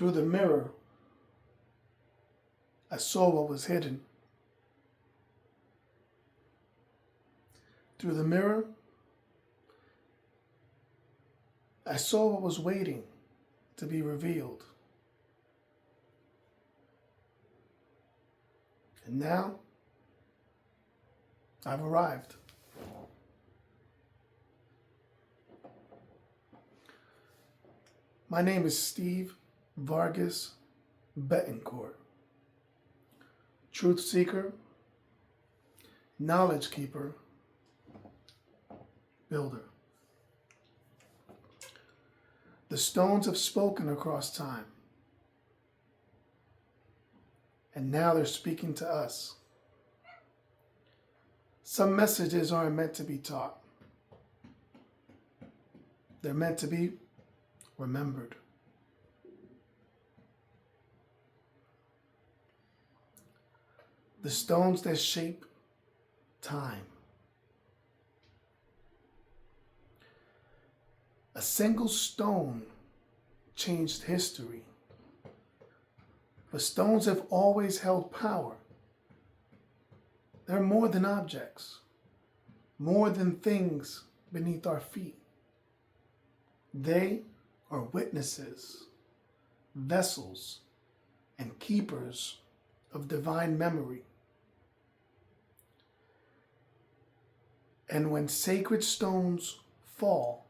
Through the mirror, I saw what was hidden. Through the mirror, I saw what was waiting to be revealed. And now, I've arrived. My name is Steve Vargas Betancourt. Truth seeker, knowledge keeper, builder. The stones have spoken across time, and now they're speaking to us. Some messages aren't meant to be taught. They're meant to be remembered. The stones that shape time. A single stone changed history. But stones have always held power. They're more than objects, more than things beneath our feet. They are witnesses, vessels, and keepers of divine memory. And when sacred stones fall,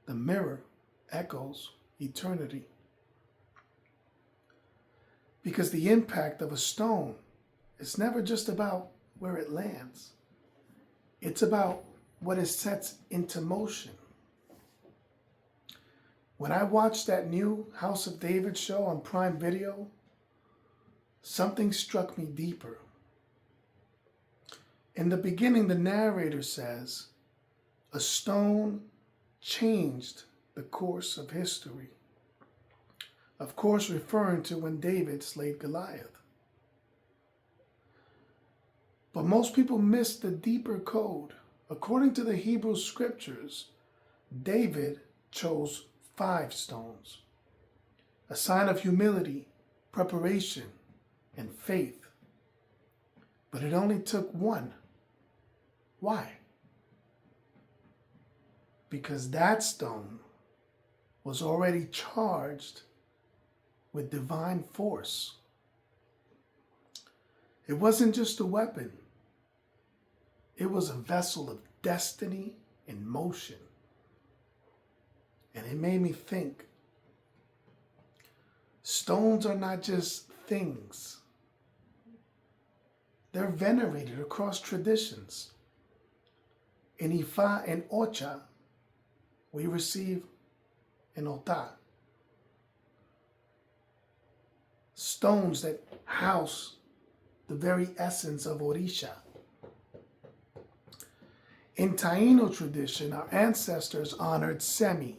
the mirror echoes eternity. Because the impact of a stone is never just about where it lands. It's about what it sets into motion. When I watched that new House of David show on Prime Video, something struck me deeper. In the beginning, the narrator says, a stone changed the course of history. Of course, referring to when David slayed Goliath. But most people miss the deeper code. According to the Hebrew scriptures, David chose 5 stones, a sign of humility, preparation, and faith. But it only took 1. Why? Because that stone was already charged with divine force. It wasn't just a weapon. It was a vessel of destiny in motion. And it made me think, stones are not just things. They're venerated across traditions. In Ifa and Ocha, we receive an Ota. Stones that house the very essence of Orisha. In Taino tradition, our ancestors honored Semi,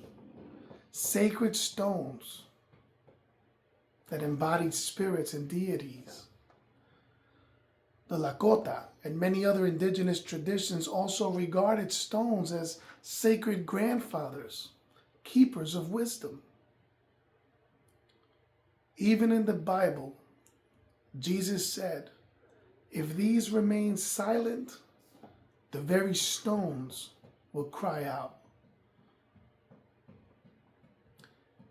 sacred stones that embodied spirits and deities. The Lakota and many other indigenous traditions also regarded stones as sacred grandfathers, keepers of wisdom. Even in the Bible, Jesus said, if these remain silent, the very stones will cry out.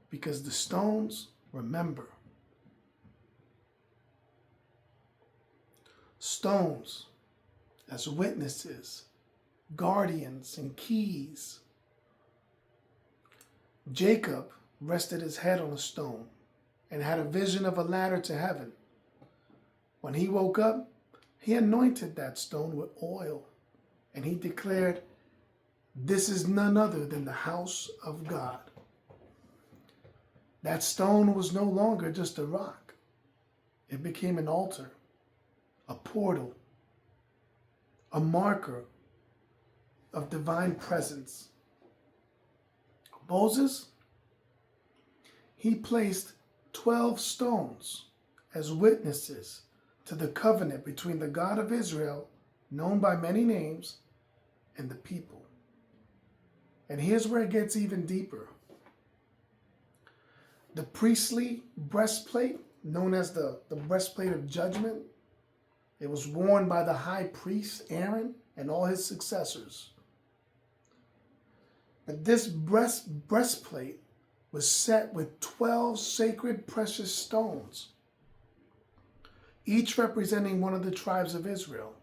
Because the stones remember. Stones as witnesses, guardians, and keys. Jacob rested his head on a stone and had a vision of a ladder to heaven. When he woke up, he anointed that stone with oil, and he declared, this is none other than the house of God. That stone was no longer just a rock. It became an altar, a portal, a marker of divine presence. Moses, he placed 12 stones as witnesses to the covenant between the God of Israel, known by many names, and the people. And here's where it gets even deeper. The priestly breastplate, known as the breastplate of judgment, it was worn by the high priest Aaron and all his successors. But this breastplate was set with 12 sacred precious stones, each representing one of the tribes of Israel.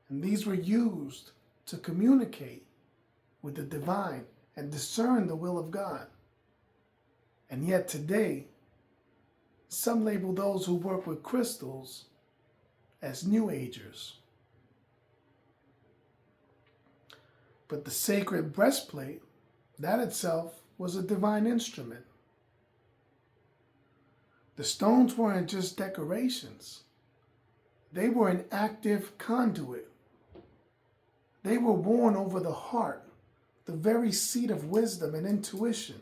And these were used to communicate with the divine and discern the will of God. And yet today, some label those who work with crystals as New Agers. But the sacred breastplate, that itself was a divine instrument. The stones weren't just decorations. They were an active conduit. They were worn over the heart, the very seat of wisdom and intuition.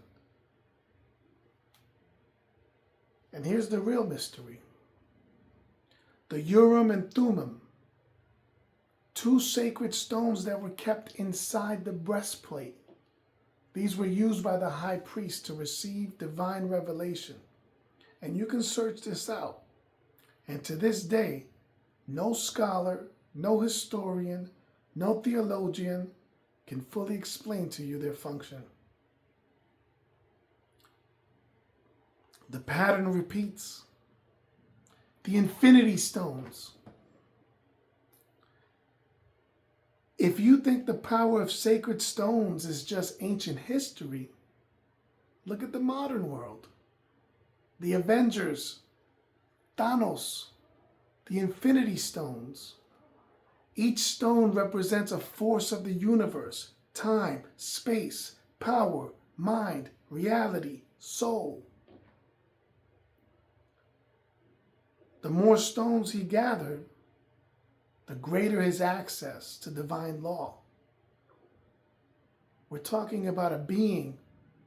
And here's the real mystery. The Urim and Thummim, two sacred stones that were kept inside the breastplate. These were used by the high priest to receive divine revelation. And you can search this out. And to this day, no scholar, no historian, no theologian can fully explain to you their function. The pattern repeats. The infinity stones. If you think the power of sacred stones is just ancient history, look at the modern world. The Avengers, Thanos, the infinity stones. Each stone represents a force of the universe, time, space, power, mind, reality, soul. The more stones he gathered, the greater his access to divine law. We're talking about a being,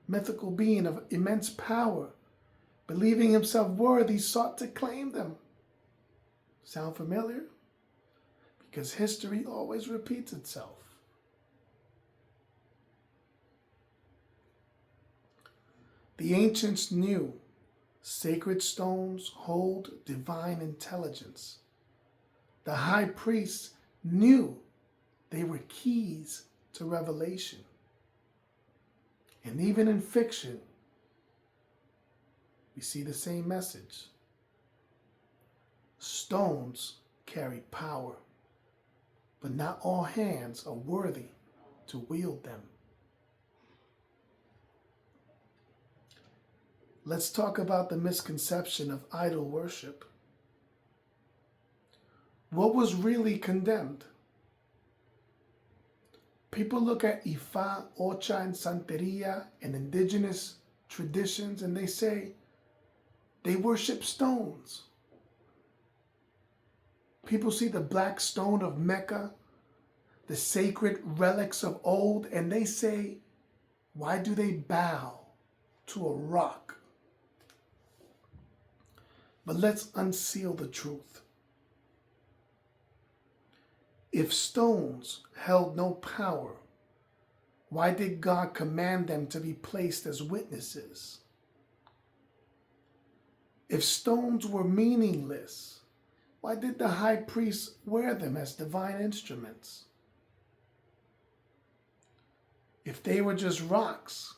mythical being of immense power, believing himself worthy, sought to claim them. Sound familiar? Because history always repeats itself. The ancients knew sacred stones hold divine intelligence. The high priests knew they were keys to revelation. And even in fiction, we see the same message. Stones carry power, but not all hands are worthy to wield them. Let's talk about the misconception of idol worship. What was really condemned? People look at Ifa, Ocha, and Santeria and indigenous traditions and they say they worship stones. People see the black stone of Mecca, the sacred relics of old, and they say, why do they bow to a rock? But let's unseal the truth. If stones held no power, why did God command them to be placed as witnesses? If stones were meaningless, why did the high priest wear them as divine instruments? If they were just rocks,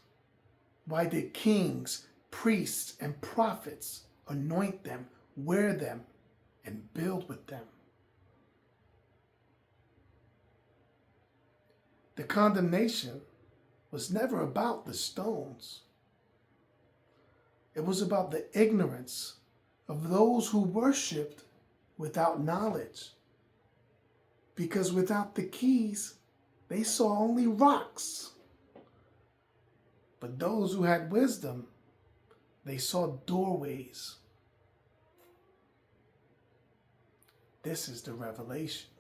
why did kings, priests, and prophets anoint them, wear them, and build with them? The condemnation was never about the stones. It was about the ignorance of those who worshipped without knowledge. Because without the keys, they saw only rocks. But those who had wisdom, they saw doorways. This is the revelation.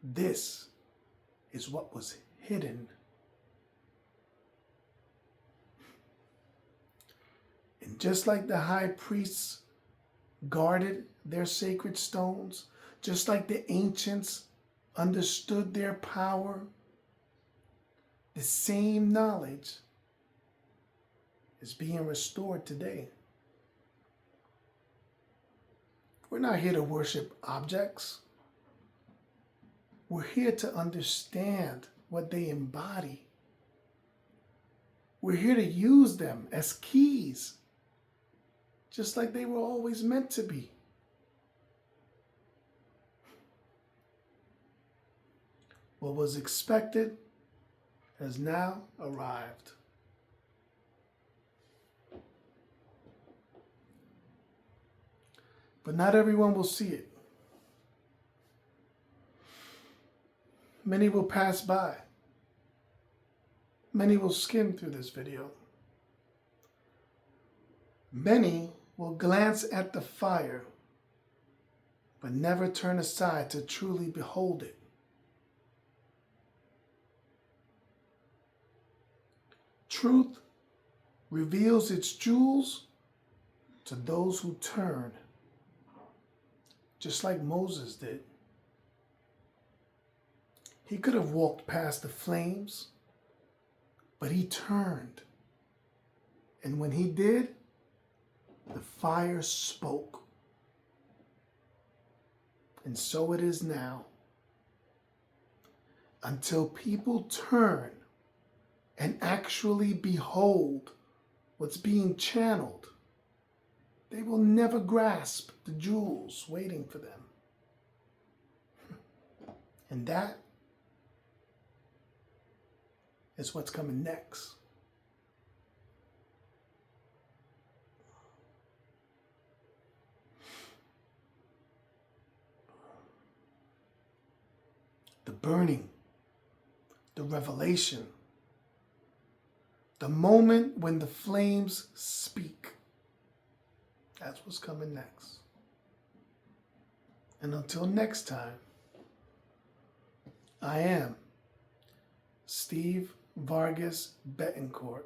This is what was hidden. And just like the high priests guarded their sacred stones, just like the ancients understood their power, the same knowledge is being restored today. We're not here to worship objects. We're here to understand what they embody. We're here to use them as keys, just like they were always meant to be. What was expected has now arrived. But not everyone will see it. Many will pass by. Many will skim through this video. Many will glance at the fire, but never turn aside to truly behold it. Truth reveals its jewels to those who turn, just like Moses did. He could have walked past the flames, but he turned. And when he did, the fire spoke. And so it is now. Until people turn and actually behold what's being channeled, they will never grasp the jewels waiting for them. And that is what's coming next. The burning, the revelation, the moment when the flames speak. That's what's coming next. And until next time, I am Steve Vargas Betancourt,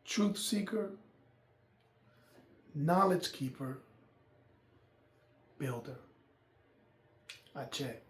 truth seeker, knowledge keeper, builder. I check.